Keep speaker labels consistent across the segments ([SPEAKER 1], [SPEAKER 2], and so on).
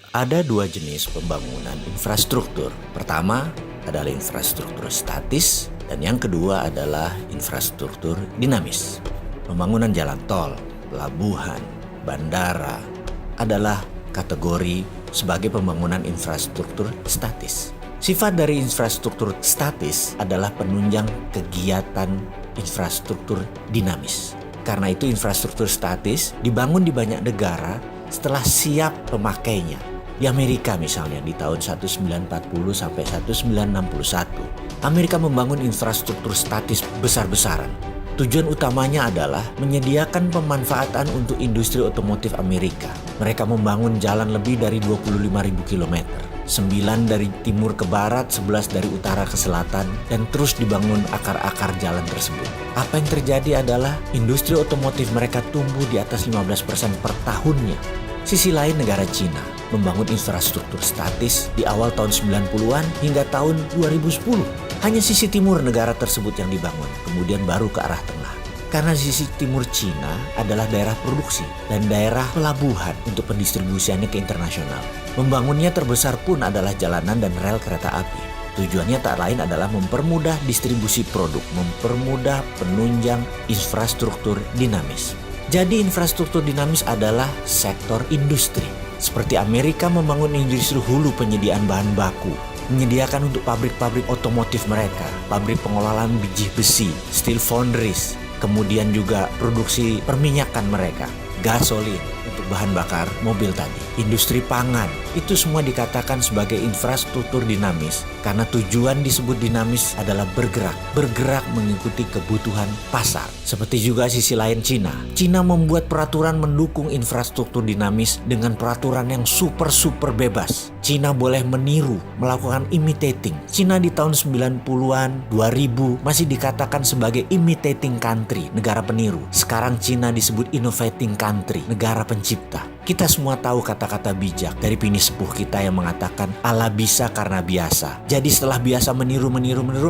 [SPEAKER 1] Ada dua jenis pembangunan infrastruktur. Pertama adalah infrastruktur statis dan yang kedua adalah infrastruktur dinamis. Pembangunan jalan tol, pelabuhan, bandara adalah kategori sebagai pembangunan infrastruktur statis. Sifat dari infrastruktur statis adalah penunjang kegiatan infrastruktur dinamis. Karena itu infrastruktur statis dibangun di banyak negara setelah siap pemakainya. Di Amerika misalnya di tahun 1940 sampai 1961, Amerika membangun infrastruktur statis besar-besaran. Tujuan utamanya adalah menyediakan pemanfaatan untuk industri otomotif Amerika. Mereka membangun jalan lebih dari 25.000 km. 9 dari timur ke barat, 11 dari utara ke selatan, dan terus dibangun akar-akar jalan tersebut. Apa yang terjadi adalah industri otomotif mereka tumbuh di atas 15% per tahunnya. Sisi lain negara Cina membangun infrastruktur statis di awal tahun 90-an hingga tahun 2010. Hanya sisi timur negara tersebut yang dibangun, kemudian baru ke arah tengah. Karena sisi timur Cina adalah daerah produksi dan daerah pelabuhan untuk pendistribusiannya ke internasional. Membangunnya terbesar pun adalah jalanan dan rel kereta api. Tujuannya tak lain adalah mempermudah distribusi produk, mempermudah penunjang infrastruktur dinamis. Jadi infrastruktur dinamis adalah sektor industri. Seperti Amerika membangun industri hulu penyediaan bahan baku, menyediakan untuk pabrik-pabrik otomotif mereka, pabrik pengolahan biji besi, steel foundries, kemudian juga produksi perminyakan mereka, gasolin untuk bahan bakar mobil tadi, industri pangan, itu semua dikatakan sebagai infrastruktur dinamis karena tujuan disebut dinamis adalah bergerak mengikuti kebutuhan pasar. Seperti juga sisi lain Cina. Cina membuat peraturan mendukung infrastruktur dinamis dengan peraturan yang super bebas. Cina boleh meniru, melakukan imitating. Cina di tahun 90-an, 2000 masih dikatakan sebagai imitating country, negara peniru. Sekarang Cina disebut innovating country, negara pencipta. Kita semua tahu kata-kata bijak dari Pini Sepuh kita yang mengatakan Allah bisa karena biasa. Jadi setelah biasa meniru,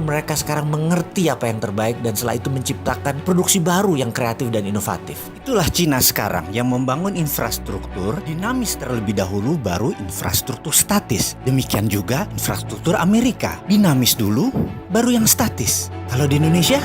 [SPEAKER 1] mereka sekarang mengerti apa yang terbaik dan setelah itu menciptakan produksi baru yang kreatif dan inovatif. Itulah Cina sekarang yang membangun infrastruktur dinamis terlebih dahulu baru infrastruktur statis. Demikian juga infrastruktur Amerika. Dinamis dulu baru yang statis. Kalau di Indonesia